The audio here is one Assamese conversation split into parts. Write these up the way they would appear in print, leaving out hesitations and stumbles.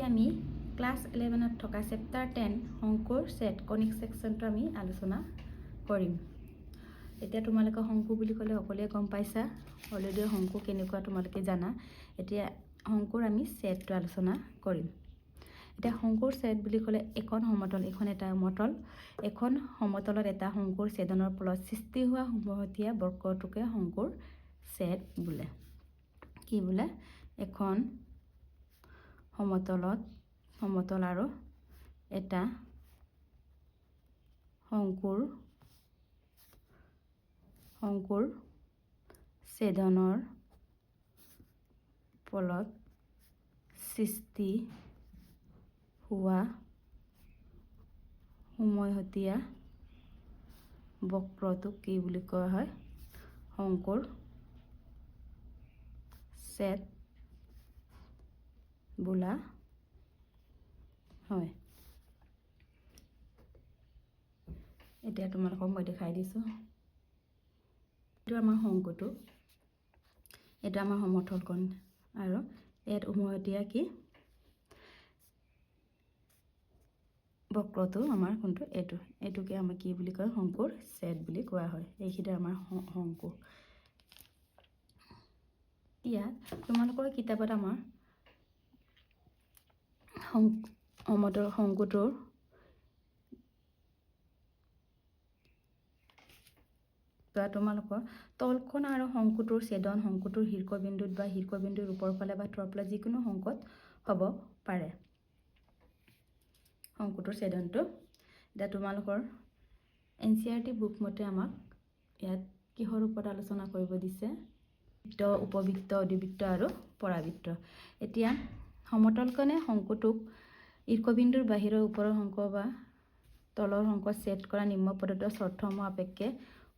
আমি ক্লাছ 11ত থকা চেপ্টাৰ 10 শংকুৰ ছেট কনিক ছেকশ্যনটো আমি আলোচনা কৰিম। এতিয়া তোমালোকে শংকু বুলি ক'লে সকলোৱে গম পাইছা, অলৰেডি শংকু কেনেকুৱা তোমালোকে জানা। এতিয়া শংকুৰ আমি ছেটটো আলোচনা কৰিম। এতিয়া শংকুৰ ছেট বুলি ক'লে এখন সমতল, এখন এটা সমতল, এখন সমতলত এটা শংকুৰ ছেদনৰ ফলত সৃষ্টি হোৱা সমহতীয়া বক্ৰটোকে শংকুৰ ছেট বোলে। কি বোলে? এখন সমতল আৰু এটা শংকুৰ ছেদনৰ ফলত সৃষ্টি হোৱা সমহতীয়া বক্ৰটোক কি বুলি কোৱা হয়? শংকুৰ ছেট বোলা হয়। এতিয়া তোমালোকক মই দেখাই দিছোঁ। এইটো আমাৰ শংকুটো, এইটো আমাৰ সমতলকণ, আৰু ইয়াত উমৈহতীয়া কি বক্ৰটো আমাৰ কোনটো? এইটোকে আমাৰ কি বুলি কয়? শংকুৰ ছেট বুলি কোৱা হয়। এইখিনি আমাৰ শংকু। ইয়াত তোমালোকৰ কিতাপত আমাৰ শংকুটোৰ তোমালোকৰ তলখন আৰু শংকুটোৰ ছেদন শংকুটোৰ শীৰ্ষবিন্দুত বা শীৰ্ষবিন্দুৰ ওপৰ ফালে বা তলৰ ফালে যিকোনো অংকত হ'ব পাৰে। শংকুটোৰ ছেদনটো এতিয়া তোমালোকৰ NCERT বুক মতে আমাক ইয়াত কিহৰ ওপৰত আলোচনা কৰিব দিছে? বৃত্ত, উপবৃত্ত, অধিবৃত্ত আৰু পৰাবৃত্ত। এতিয়া সমতলকণে শংকুটোক শীৰ্ষবিন্দুৰ বাহিৰৰ ওপৰৰ অংক বা তলৰ অংকত ছেদ কৰা নিম্ন প্ৰদত্ত চৰ্তসমূহ সাপেক্ষে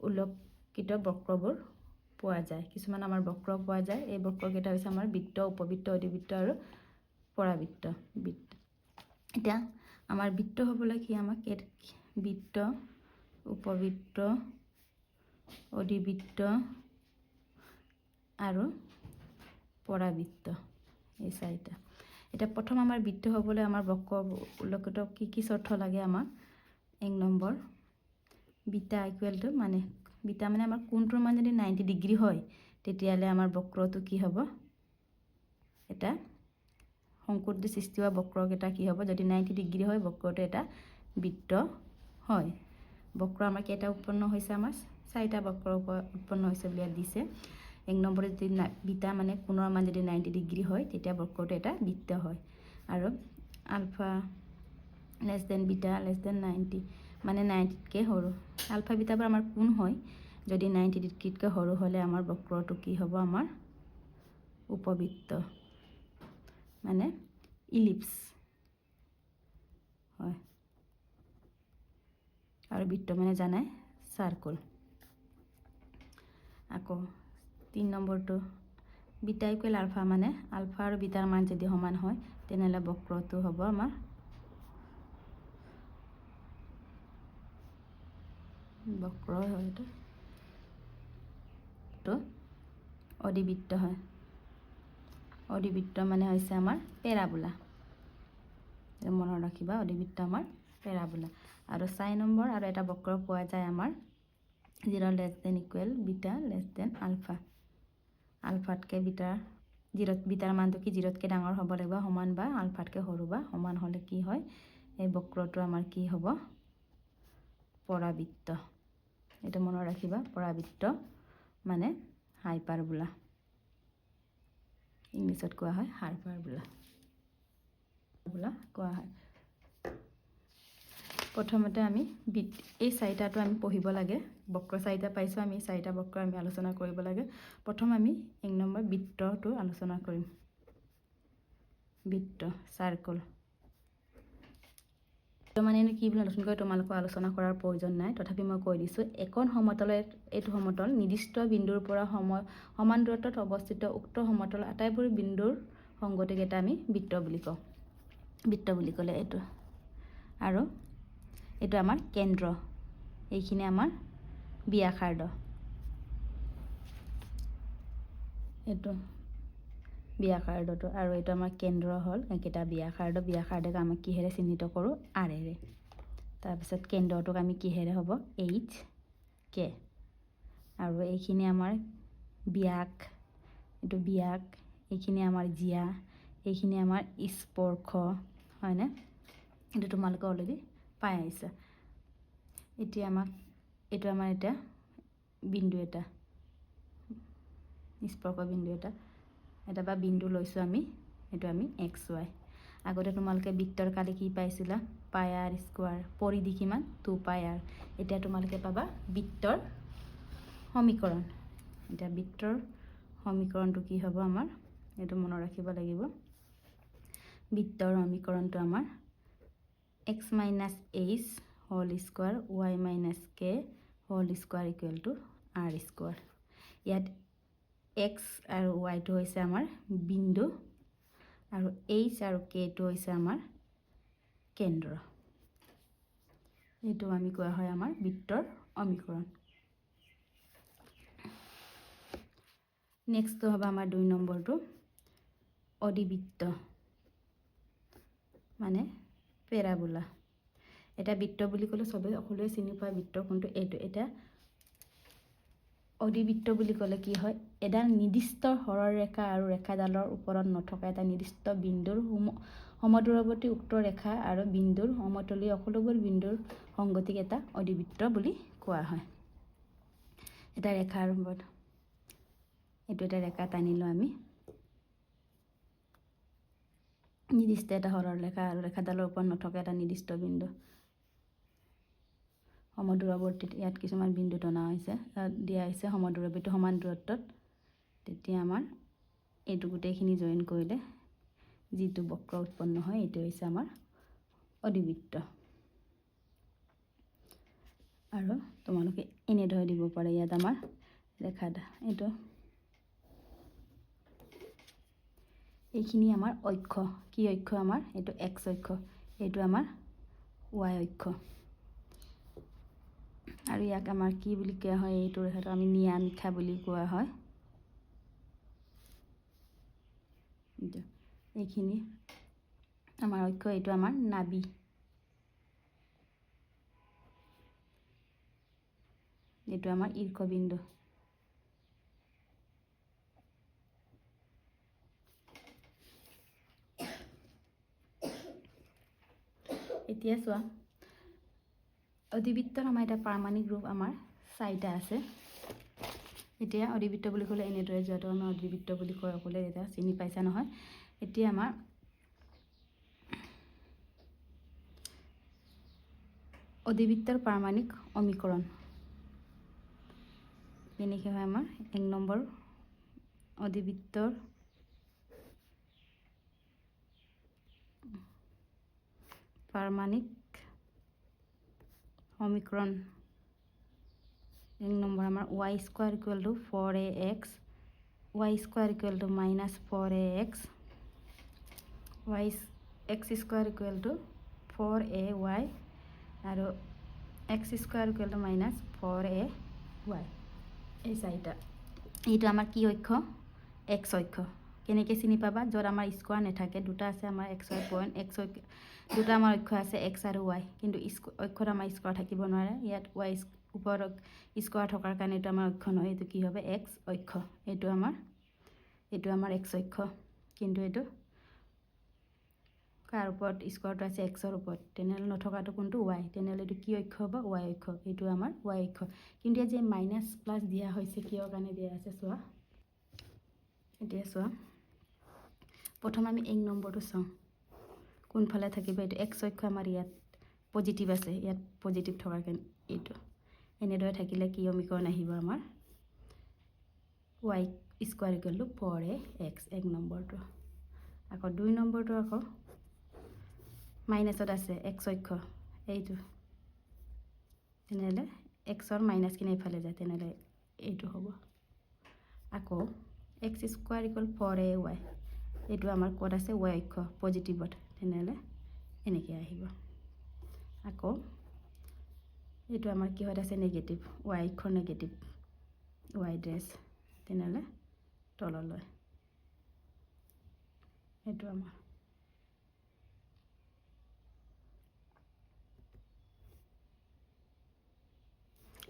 উল্লেখিত বক্ৰবোৰ পোৱা যায়। কিছুমান আমাৰ বক্ৰ পোৱা যায়। এই বক্ৰকেইটা হৈছে আমাৰ বৃত্ত, উপবৃত্ত, অধিবৃত্ত আৰু পৰাবৃত্ত। এতিয়া আমাৰ বৃত্ত হ'বলৈ কি? আমাক বৃত্ত, উপবৃত্ত, অধিবৃত্ত আৰু পৰাবৃত্ত, এই চাৰিটা। এতিয়া প্ৰথম আমাৰ বৃত্ত হ'বলৈ আমাৰ বক্ৰ উল্লেখিত কি চৰ্ত লাগে? আমাক 1 number beta equal to beta মানে আমাৰ কোণটোৰ মান যদি 90 ডিগ্ৰী হয়, তেতিয়াহ'লে আমাৰ বক্ৰটো কি হ'ব? এটা শংকুত সৃষ্টি হোৱা বক্ৰকেইটা কি হ'ব? যদি 90 ডিগ্ৰী হয়, বক্ৰটো এটা বৃত্ত হয়। বক্ৰ আমাৰ কেইটা উৎপন্ন হৈছে? আমাৰ 4টা বক্ৰ উৎপন্ন হৈছে বুলি ইয়াত দিছে। 1 নম্বৰত যদি বিটা মানে কোণৰ মান যদি 90 ডিগ্ৰী হয়, তেতিয়া বক্ৰটো এটা বৃত্ত হয়। আৰু alpha less than beta less than 90 মানে 90তকৈ সৰু। আলফা বিটাবোৰ আমাৰ কোণ হয়। যদি 90 ডিগ্ৰীতকৈ সৰু হ'লে আমাৰ বক্ৰটো কি হ'ব? আমাৰ উপবৃত্ত মানে ইলিপ্স হয়। আৰু বৃত্ত মানে জানাই চাৰ্কল। আকৌ 3 নম্বৰটো বিটা ইকুৱেল আলফা মানে আলফা আৰু বিটাৰ মান যদি সমান হয়, তেনেহ'লে বক্ৰটো হ'ব আমাৰ বক্ৰ হয়। এইটো অধিবৃত্ত হয়। অধিবৃত্ত মানে হৈছে আমাৰ পেৰাবোলা। মনত ৰাখিবা, অধিবৃত্ত আমাৰ পেৰাবোলা। আৰু 4 নম্বৰ আৰু এটা বক্ৰ পোৱা যায় আমাৰ 0 less than equal beta less than alpha. আলফাতকৈ বিটাৰ মানটো কি 0তকৈ ডাঙৰ হ'ব লাগিব, সমান বা আলফাতকৈ সৰু বা সমান হ'লে কি হয়? এই বক্ৰটো আমাৰ কি হ'ব? পৰাবৃত্ত। এইটো মনত ৰাখিবা, পৰাবৃত্ত মানে হাইপাৰবোলা। ইংলিছত কোৱা হয় হাইপাৰবোলা কোৱা হয়। প্ৰথমতে আমি এই 4টাটো আমি পঢ়িব লাগে। বক্ৰ 4টা পাইছোঁ আমি, 4টা বক্ৰ আমি আলোচনা কৰিব লাগে। প্ৰথম আমি 1 নম্বৰ বৃত্তটো আলোচনা কৰিম। বৃত্ত, চাৰ্কল মানে কি বুলি আলোচনা কৰি তোমালোকক আলোচনা কৰাৰ প্ৰয়োজন নাই, তথাপি মই কৈ দিছোঁ। এখন সমতলত এইটো সমতল নিৰ্দিষ্ট বিন্দুৰ পৰা সমান দূৰত্বত অৱস্থিত উক্ত সমতল আটাইবোৰ বিন্দুৰ সংগতিকেইটা আমি বৃত্ত বুলি কওঁ। বৃত্ত বুলি ক'লে এইটো, আৰু এইটো আমাৰ কেন্দ্ৰ, এইখিনি আমাৰ ব্যাসাৰ্ধ। এইটো ব্যাসাৰ্ধটো আৰু এইটো আমাৰ কেন্দ্ৰ হ'ল এইকেইটা ব্যাসাৰ্ধক আমি কিহেৰে চিহ্নিত কৰোঁ আৰেৰে তাৰপিছত কেন্দ্ৰটোক আমি কিহেৰে হ'ব এইচ কে আৰু এইখিনি আমাৰ ব্যাস এইটো ব্যাস এইখিনি আমাৰ জিয়া এইখিনি আমাৰ স্পৰ্শ হয়নে এইটো তোমালোকে অলৰেডি পাই আহিছা এতিয়া এইটো আমাৰ এটা বিন্দু এটা স্পৰ্শ বিন্দু এটা বা বিন্দু লৈছোঁ আমি এইটো আমি এক্স ৱাই আগতে তোমালোকে বৃত্তৰ কালি কি পাইছিলা পাই আৰ স্কোৱাৰ পৰিধি কিমান 2 পাই আৰ এতিয়া তোমালোকে পাবা বৃত্তৰ সমীকৰণ এতিয়া বৃত্তৰ সমীকৰণটো কি হ'ব আমাৰ এইটো মনত ৰাখিব লাগিব বৃত্তৰ সমীকৰণটো আমাৰ x minus h whole square y minus k whole square equal to r square ইয়াত x আৰু yটো হৈছে আমাৰ বিন্দু আৰু h আৰু kটো হৈছে আমাৰ কেন্দ্ৰ এইটো আমি কোৱা হয় আমাৰ বৃত্তৰ সমীকৰণ নেক্সটটো হ'ব আমাৰ 2 নম্বৰটো অধিবৃত্ত মানে পেৰাবোলা এটা বৃত্ত বুলি ক'লে সবে সকলোৱে চিনি পায় বৃত্ত কোনটো এইটো এটা অধিবৃত্ত বুলি ক'লে কি হয় এডাল নিৰ্দিষ্ট সৰলৰেখা আৰু ৰেখাডালৰ ওপৰত নথকা এটা নিৰ্দিষ্ট বিন্দুৰ সমদূৰৱৰ্তী উক্ত ৰেখা আৰু বিন্দুৰ সমতলীয় সকলোবোৰ বিন্দুৰ সংগতিক এটা অধিবৃত্ত বুলি কোৱা হয় এটা ৰেখাৰ ওপৰত এইটো এটা ৰেখা টানিলো আমি নিৰ্দিষ্ট এটা সৰলৰেখা আৰু ৰেখাডালৰ ওপৰত নথকা এটা নিৰ্দিষ্ট বিন্দু সমদূৰৱৰ্তীত ইয়াত কিছুমান বিন্দু টনা হৈছে দিয়া হৈছে সমদূৰৱৰ্তী সমান দূৰত্বত তেতিয়া আমাৰ এইটো গোটেইখিনি জয়েন কৰিলে যিটো বক্ৰ উৎপন্ন হয় এইটো হৈছে আমাৰ অধিবৃত্ত আৰু তোমালোকে এনেদৰে দিব পাৰে ইয়াত আমাৰ ৰেখাটা এইটো এইখিনি আমাৰ অক্ষ কি অক্ষ আমাৰ এইটো এক্স অক্ষ এইটো আমাৰ ৱাই অক্ষ আৰু ইয়াক আমাৰ কি বুলি কোৱা হয় এইটো ৰেখাটো আমি নিয়ামিষা বুলি কোৱা হয় এইখিনি আমাৰ অক্ষ এইটো আমাৰ নাভি এইটো আমাৰ ঈৰ্ষবিন্দু এতিয়া চোৱা অধিবৃত্তৰ আমাৰ এটা পাৰমাণিক ৰূপ আমাৰ 4টা আছে এতিয়া অধিবৃত্ত বুলি ক'লে এনেদৰে যোৱাটো আমি অধিবৃত্ত বুলি ক'লে এটা চিনি পাইছা নহয় এতিয়া আমাৰ অধিবৃত্তৰ পাৰমাণিক সমীকৰণ কেনেকৈ হয় আমাৰ 1 নম্বৰ অধিবৃত্তৰ পাৰমাণিক সমীকৰণ 1 নম্বৰ আমাৰ y square equal to 4ax y square equal to minus 4ax y x square equal to 4ay আৰু x square equal to minus 4ay এই চাৰিটা এইটো আমাৰ কি অক্ষ x অক্ষ কেনেকৈ চিনি পাবা য'ত আমাৰ স্কয়াৰ নাথাকে দুটা আছে আমাৰ x y পইণ্ট x দুটা আমাৰ অক্ষ আছে x আৰু y কিন্তু অক্ষত আমাৰ স্কয়াৰ থাকিব নোৱাৰে ইয়াত y ওপৰত স্কয়াৰ থকাৰ কাৰণে এটা আমাৰ অক্ষ নহয় এইটো কি হবে x অক্ষ এইটো আমাৰ x অক্ষ কিন্তু এইটো কাৰ ওপৰত স্কয়াৰটো আছে x ৰ ওপৰত তেনেহ'লে নথকাটো কোনটো y তেনেহ'লে এইটো কি অক্ষ হ'ব y অক্ষ এইটো আমাৰ y অক্ষ কিন্তু ইয়াত যে মাইনাস প্লাস দিয়া হৈছে কিয় কাৰণে দিয়া আছে চোৱা এতিয়া চোৱা প্ৰথম আমি 1 নম্বৰটো চাওঁ কোনফালে থাকিব এইটো x অক্ষ আমাৰ ইয়াত পজিটিভ আছে ইয়াত পজিটিভ থকাৰ কাৰণে এইটো এনেদৰে থাকিলে কি সমীকৰণ আহিব আমাৰ y square equal to 4ax 1 নম্বৰটো আকৌ 2 নম্বৰটো আকৌ মাইনাসত আছে x অক্ষ এইটো তেনেহ'লে x ৰ মাইনাস কিনে ইফালে যায় তেনেহ'লে এইটো হ'ব আকৌ x স্কয়াৰ ইকুৱেল 4ay এইটো আমাৰ ক'ত আছে y অক্ষ পজিটিভত তেনেহ'লে এনেকৈ আহিব আকৌ এইটো আমাৰ কিহত আছে নেগেটিভ y অক্ষ নেগেটিভ y ড্ৰেছ তেনেহ'লে তললৈ এইটো আমাৰ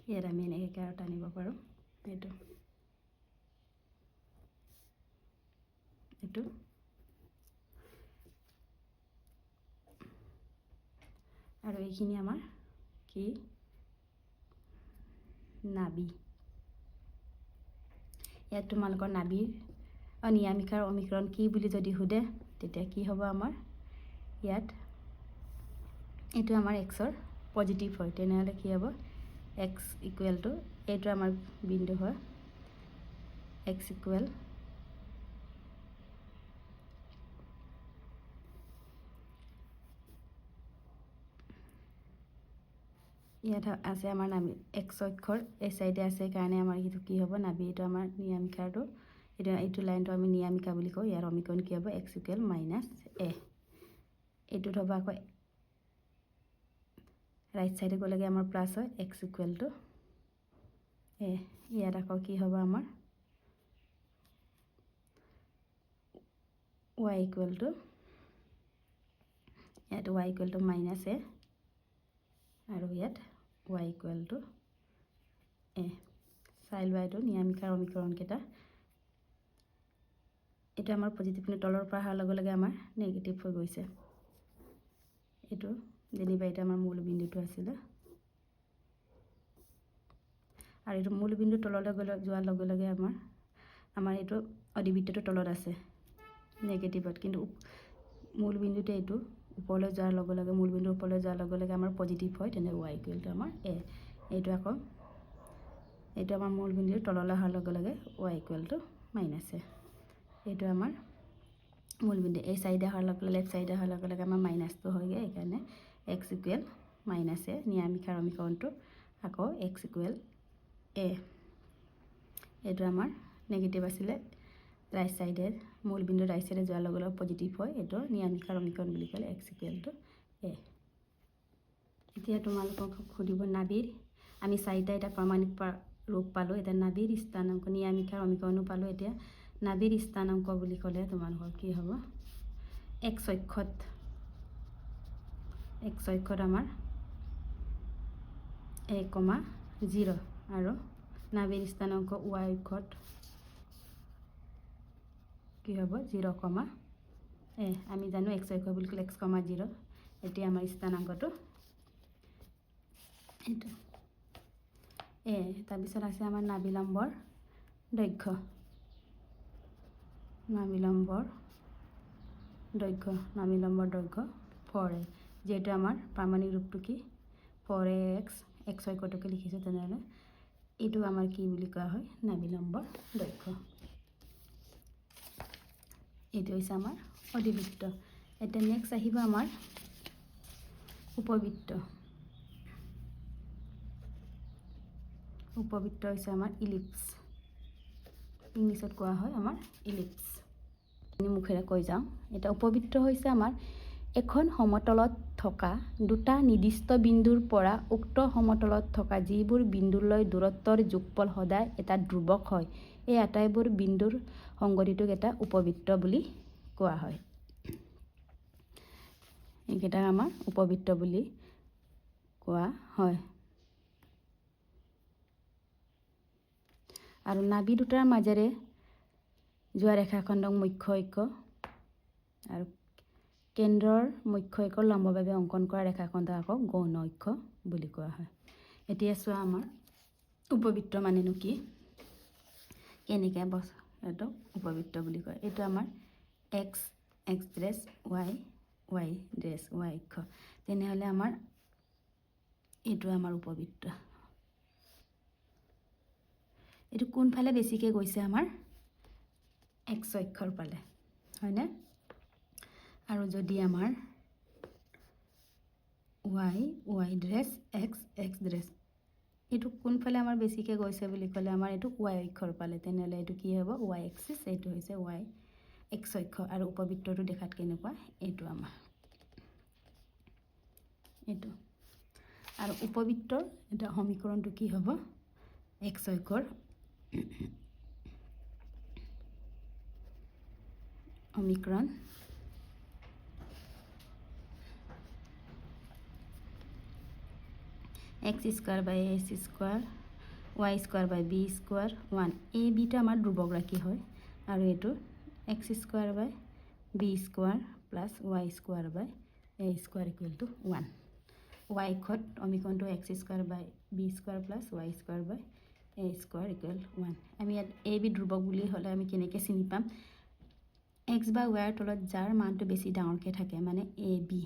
ইয়াত আমি এনেকৈ আৰু টানিব পাৰোঁ এইটো আৰু এইখিনি আমাৰ কি নাভি ইয়াত তোমালোকৰ নাভিৰ নিয়ামিকাৰ অমিক্ৰণ কি বুলি যদি সোধে তেতিয়া কি হ'ব আমাৰ ইয়াত এইটো আমাৰ এক্সৰ পজিটিভ হয় তেনেহ'লে কি হ'ব এক্স ইকুৱেল টু এইটো আমাৰ বিন্দু হয় এক্স ইকুৱেল ইয়াত আছে আমাৰ নাভি এক্স অক্ষৰ এই চাইডে আছে কাৰণে আমাৰ এইটো কি হ'ব নাভি এইটো আমাৰ নিয়ামিকাৰটো এইটো লাইনটো আমি নিয়ামিকা বুলি কওঁ ইয়াৰ অমিকৰণ কি হ'ব এক্স ইকুৱেল মাইনাছ এ এইটোত হ'ব আকৌ ৰাইট চাইডে গ'লেগে আমাৰ প্লাছ হয় এক্স ইকুৱেল টু এ ইয়াত আকৌ কি হ'ব আমাৰ ৱাই ইকুৱেল টু ইয়াত ৱাই ইকুৱেল টু মাইনাছ এ আৰু ইয়াত ৱাই ইকুৱেল টু এ চাই লোৱা এইটো নিয়ামিকাৰ অমিকৰণকেইটা এইটো আমাৰ পজিটিভ তলৰ পৰা অহাৰ লগে লগে আমাৰ নেগেটিভ হৈ গৈছে এইটো যেনিবা এটা আমাৰ মূল বিন্দুটো আছিলে আৰু এইটো মূল বিন্দু তললৈ যোৱাৰ লগে লগে আমাৰ এইটো অধিবৃত্তটো তলত আছে নেগেটিভত কিন্তু মূল বিন্দুতে এইটো ওপৰলৈ যোৱাৰ লগে লগে মূল বিন্দুৰ ওপৰলৈ যোৱাৰ লগে লগে আমাৰ পজিটিভ হয় তেনে ৱাই ইকুৱেল টু আমাৰ এ এইটো আকৌ এইটো আমাৰ মূল বিন্দুৰ তললৈ অহাৰ লগে লগে ৱাই ইকুৱেল টু মাইনাছ এ এইটো আমাৰ মূল বিন্দু এই চাইডে অহাৰ লগে লগে লেফ্ট চাইডে অহাৰ লগে লগে আমাৰ মাইনাছটো হয়গৈ সেইকাৰণে এক্স ইকুৱেল মাইনাছ এ নিয়ামিকাৰ অমিকৰণটো আকৌ এক্স ইকুৱেল এ এইটো আমাৰ নেগেটিভ আছিলে ৰাইট চাইডে মূল বিন্দু ৰাইট চাইডে যোৱাৰ লগে লগে পজিটিভ হয় এইটো নিয়ামিকাৰ অমিকৰণ বুলি ক'লে এক্স ইকুৱেল টু এ এতিয়া তোমালোকক সুধিব নাভিৰ আমি চাৰিটা এটা প্ৰমাণিক ৰূপ পালোঁ এতিয়া নাভিৰ স্থানাংক নিয়ামিকাৰ অমিকৰণো পালোঁ এতিয়া নাভিৰ স্থানাংক বুলি ক'লে তোমালোকৰ কি হ'ব এক্স অক্ষত আমাৰ 1,0 আৰু নাভিৰ স্থানাংক ৱাই অক্ষত কি হ'ব 0, এ আমি জানো এক্স অক্ষ বুলি ক'লে x,0 এতিয়া আমাৰ স্থানাংকটো এইটো এ তাৰপিছত আছে আমাৰ নাভিলম্বৰ দৈৰ্ঘ্য নাভিলম্বৰ দৈৰ্ঘ্য 4a যিহেতু আমাৰ প্ৰামাণিক ৰূপটো কি 4ax এক্স অক্ষটোকে লিখিছোঁ তেনেহ'লে এইটো আমাৰ কি বুলি কোৱা হয় নাভিলম্বৰ দৈৰ্ঘ্য এইটো হৈছে আমাৰ অধিবৃত্ত এতিয়া নেক্সট আহিব আমাৰ উপবৃত্ত হৈছে আমাৰ ইলিপ্স ইংলিছত কোৱা হয় আমাৰ ইলিপ্স মুখেৰে কৈ যাওঁ এটা উপবৃত্ত হৈছে আমাৰ এখন সমতলত থকা দুটা নিৰ্দিষ্ট বিন্দুৰ পৰা উক্ত সমতলত থকা যিবোৰ বিন্দুলৈ দূৰত্বৰ যোগফল সদায় এটা ধ্ৰুৱক হয় এই আটাইবোৰ বিন্দুৰ সংগতিটোক এটা উপবৃত্ত বুলি কোৱা হয় এইকেইটাক আমাৰ উপবৃত্ত বুলি কোৱা হয় আৰু নাভি দুটাৰ মাজেৰে যোৱা ৰেখাখণ্ডক মুখ্য অক্ষ আৰু কেন্দ্ৰৰ মুখ্য অক্ষৰ লম্বভাৱে অংকন কৰা ৰেখাখণ্ডক আকৌ গৌণ অক্ষ বুলি কোৱা হয় এতিয়া চোৱা আমাৰ উপবৃত্ত মানেনো কি কেনেকৈ এইটো উপবৃত্ত বুলি কয় এইটো আমাৰ x dress Y dress Y অক্ষ তেনেহ'লে আমাৰ এইটো আমাৰ উপবৃত্ত এইটো কোনফালে বেছিকৈ গৈছে আমাৰ এক্স অক্ষৰ ফালে হয়নে আৰু যদি আমাৰ ৱাই ড্ৰেছ এক্স ড্ৰেছ এইটো কোনফালে আমাৰ বেছিকৈ গৈছে বুলি ক'লে আমাৰ এইটো ৱাই অক্ষৰ পালে তেনেহ'লে এইটো কি হ'ব ৱাই এক্সিছ এইটো হৈছে ৱাই এক্স অক্ষ আৰু উপবৃত্তটো দেখাত কেনেকুৱা এইটো আমাৰ এইটো আৰু উপবৃত্তৰ এটা সমীকৰণটো কি হ'ব এক্স অক্ষৰ সমীকৰণ x square by S square Y square by B square 1 এই বিটা আমাৰ ধ্ৰুৱক ৰাশি হয় আৰু এইটো X square by B square plus Y square by A square equal to 1 Y খত সমীকৰণটো X square by B square plus Y square by A square equal 1 আমি ইয়াত এ বি ধ্ৰুৱক বুলি হ'লে আমি কেনেকৈ চিনি পাম এক্স বা ওয়াইৰ তলত যাৰ মানটো বেছি ডাঙৰকৈ থাকে মানে এ বি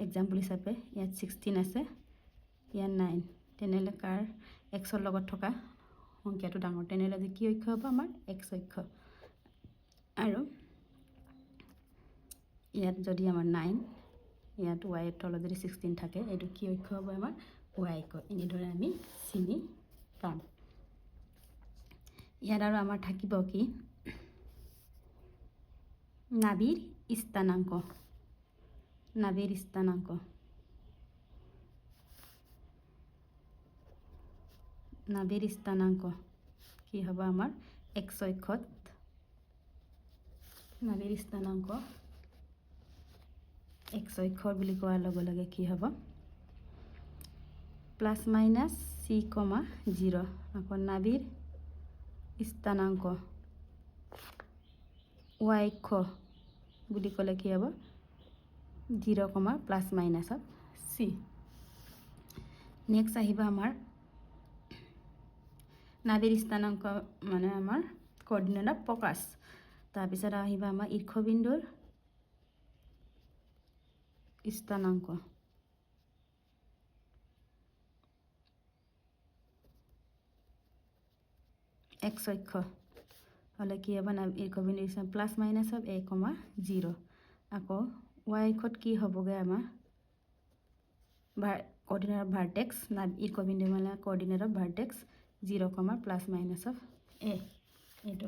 এক্সাম্পল হিচাপে ইয়াত 16 আছে ইয়াত 9 তেনেহ'লে কাৰ এক্সৰ লগত থকা সংখ্যাটো ডাঙৰ তেনেহ'লে যে কি অক্ষ হ'ব আমাৰ এক্স অক্ষ আৰু ইয়াত যদি আমাৰ 9 ইয়াত ওয়াইৰ তলত যদি 16 থাকে এইটো কি অক্ষ হ'ব আমাৰ ওয়াই অক্ষ এনেদৰে আমি চিনি পাম ইয়াত আৰু আমাৰ থাকিব কি নাভিৰ স্থানাংক নাভিৰ স্থানাংক নাভিৰ স্থানাংক কি হ'ব আমাৰ এক্স অক্ষত নাভিৰ স্থানাংক এক্স অক্ষৰ বুলি কোৱাৰ লগে লগে কি হ'ব প্লাছ মাইনাছ চি কমা 0 আকৌ নাভিৰ স্থানাংক ওয়াই অক্ষ বুলি ক'লে কি হ'ব 0 comma plus minus of C next আহিব আমাৰ নাভিৰ স্থানাংক মানে আমাৰ কোঅৰ্ডিনেট অফ ফ'কাছ তাৰপিছত আহিব আমাৰ ঈৰ্ষবিন্দুৰ স্থানাংক এক্স অক্ষ হ'লে কি হ'ব না ঈৰ্ষবিন্দুৰ প্লাছ মাইনাছ অফ এ কমা 0 আকৌ ওয়াই অক্ষত কি হ'বগৈ আমাৰ কোঅৰ্ডিনেট অফ ভাৰ্টেক্স না ঈৰ্ষবিন্দু মানে coordinate of vertex 0 comma plus minus of A এইটো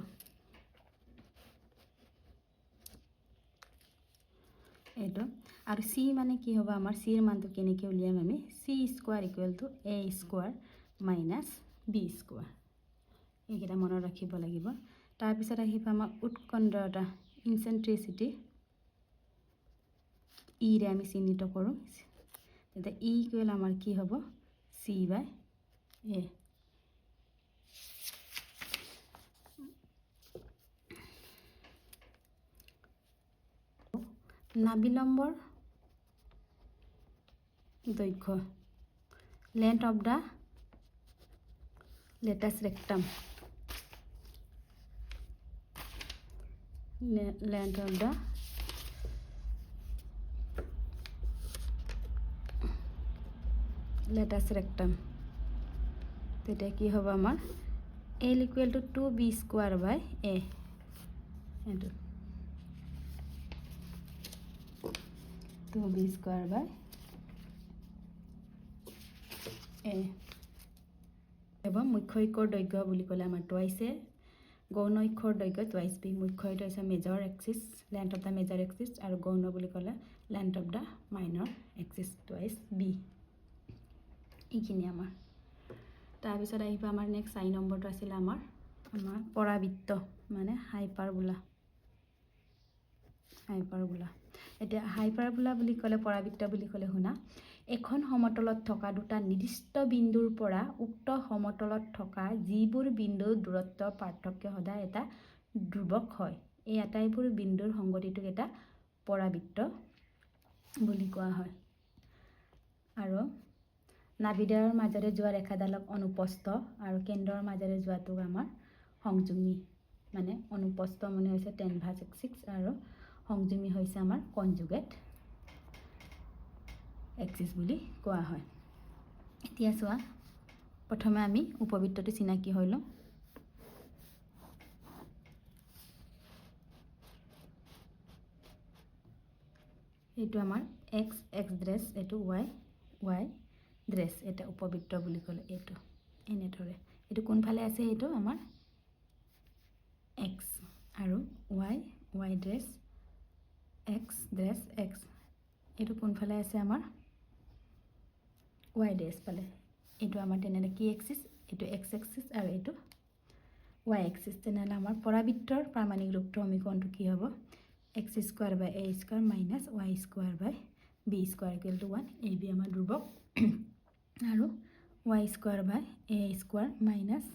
এইটো আৰু চি মানে কি হ'ব আমাৰ চিৰ মানটো কেনেকৈ উলিয়াম আমি c square equal to a square minus b square এইকেইটা মনত ৰাখিব লাগিব তাৰপিছত আহিব আমাৰ উৎকণ্ঠতা ইনচেন্ট্ৰিচিটি ইৰে আমি চিহ্নিত কৰোঁ তেতিয়া ই ইকুৱেল আমাৰ কি হ'ব চি বাই এ নাভিলম্বৰ দৈৰ্ঘ্য length of the let us rectum length of the latus rectum তেতিয়া কি হ'ব আমাৰ L equal to 2b square by a into 2b square by a এবং মুখ্য অক্ষৰ দৈৰ্ঘ্য বুলি ক'লে আমাৰ টুৱাইছে গৌণ অক্ষৰ দৈৰ্ঘ্য টুৱাইছ বি মুখ্য এইটো হৈছে major axis length of the major axis আৰু গৌণ বুলি ক'লে length of the minor axis twice b এইখিনি আমাৰ তাৰপিছত আহিব আমাৰ নেক্সট 4 নম্বৰটো আছিল আমাৰ পৰাবৃত্ত মানে হাইপাৰবোলা এতিয়া হাইপাৰবোলা বুলি ক'লে পৰাবৃত্ত বুলি ক'লে শুনা এখন সমতলত থকা দুটা নিৰ্দিষ্ট বিন্দুৰ পৰা উক্ত সমতলত থকা যিবোৰ বিন্দুৰ দূৰত্ব পাৰ্থক্য সদায় এটা ধ্ৰুৱক হয় এই আটাইবোৰ বিন্দুৰ সংগতিটোক এটা পৰাবৃত্ত বুলি কোৱা হয় আৰু নাভিদাৰৰ মাজেৰে যোৱা ৰেখাডালক অনুপস্থ আৰু কেন্দ্ৰৰ মাজেৰে যোৱাটোক আমাৰ সংযোগী মানে অনুপস্থ মানে হৈছে টেন ভাজ এক্সিছ আৰু সংযোগী হৈছে আমাৰ কনজুগেট এক্সিছ বুলি কোৱা হয় এতিয়া চোৱা প্ৰথমে আমি উপবৃত্তটো চিনাকি হৈ লওঁ এইটো আমাৰ এক্স ড্ৰেছ এইটো ৱাই ড্ৰেছ এটা উপবৃত্ত বুলি ক'লে এইটো এনেদৰে এইটো কোনফালে আছে এইটো আমাৰ এক্স আৰু ৱাই ড্ৰেছ এক্স এইটো কোনফালে আছে আমাৰ ৱাই ড্ৰেছ ফালে এইটো আমাৰ তেনেহ'লে কি এক্সিছ এইটো এক্স এক্সিছ আৰু এইটো ৱাই এক্সিছ তেনেহ'লে আমাৰ পৰাবৃত্তৰ প্ৰামাণিক ৰূপটো সমীকৰণটো কি হ'ব x square by A square minus y square by B square equal to 1 এই বি আমাৰ ধ্ৰুৱক আৰু y square by a square minus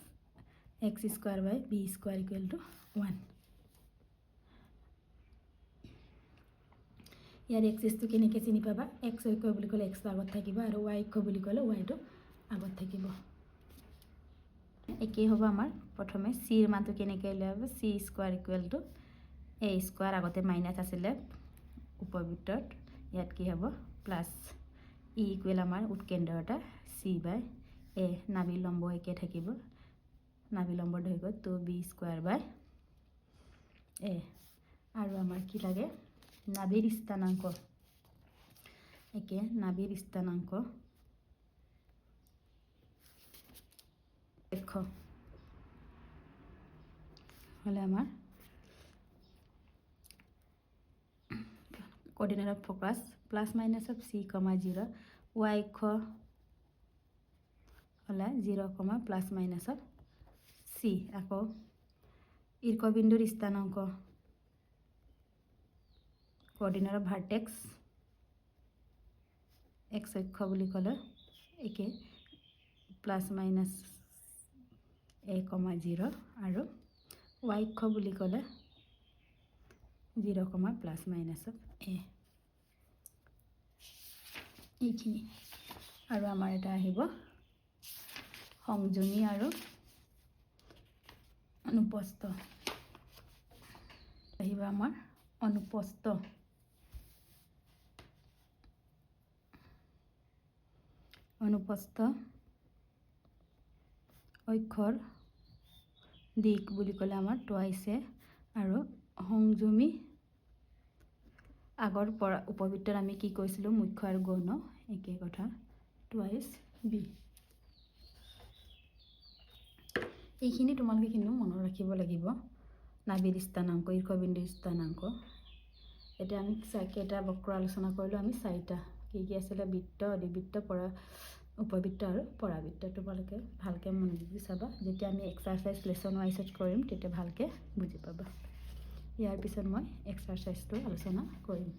x square by b square equal to 1। ইয়াৰ এক্সিছটো কেনেকৈ চিনি পাবা? এক্স অক্ষ বুলি ক'লে এক্সটো আগত থাকিব আৰু y অক্ষ বুলি ক'লে ৱাইটো আগত থাকিব। একেই হ'ব আমাৰ প্ৰথমে চিৰ মানটো কেনেকৈ উলিয়াব? C square equal to A square, আগতে মাইনাছ আছিলে উপবৃত্তত, ইয়াত কি হ'ব প্লাছ ই ইকুৱেল আমাৰ উৎকেন্দ্ৰতা চি বাই এ, নাভি লম্ব একে থাকিব, নাভি লম্ব দৈৰ্ঘ্য 2b স্কোৱাৰ বাই এ। আৰু আমাৰ কি লাগে? নাভিৰ স্থানাংক, একে নাভিৰ স্থানাংক হ'লে আমাৰ coordinate of focus plus minus of c, 0, y অক্ষ হ'লে 0, প্লাছ মাইনাছ অফ c। আকৌ ঈৰ্ষবিন্দুৰ স্থানাংক কোঅৰ্ডিনেট অফ ভাৰ্টেক্স x অক্ষ বুলি ক'লে একে প্লাছ মাইনাছ a, 0 আৰু y অক্ষ বুলি ক'লে 0, প্লাছ মাইনাছ অফ a। এইখিনি। আৰু আমাৰ এটা আহিব সংযোনী আৰু অনুপস্থ। আহিব আমাৰ অনুপস্থ। অনুপস্থ অক্ষৰ দিক বুলি ক'লে আমাৰ টুৱাইছে, আৰু সংযমী আগৰ পৰা উপবৃত্তত আমি কি কৈছিলোঁ? মুখ্য আৰু গৌণ, একে কথা, টুৱাইছ বি। এইখিনি তোমালোকে কিন্তু মনত ৰাখিব লাগিব। নাভিৰ স্থানাংক, ঈৰ্ষবিন্দুৰ স্থানাংক। এতিয়া আমি কেইটা বক্ৰ আলোচনা কৰিলোঁ? আমি 4টা। কি আছিলে? বৃত্ত, অধিবৃত্ত, উপবৃত্ত আৰু পৰাবৃত্ত। তোমালোকে ভালকৈ মনোযোগ দি চাবা। যেতিয়া আমি এক্সাৰচাইজ লেচন ৱাইজত কৰিম তেতিয়া ভালকৈ বুজি পাবা। ইয়াৰ পিছত মই এক্সাৰচাইজটো আলোচনা কৰিম।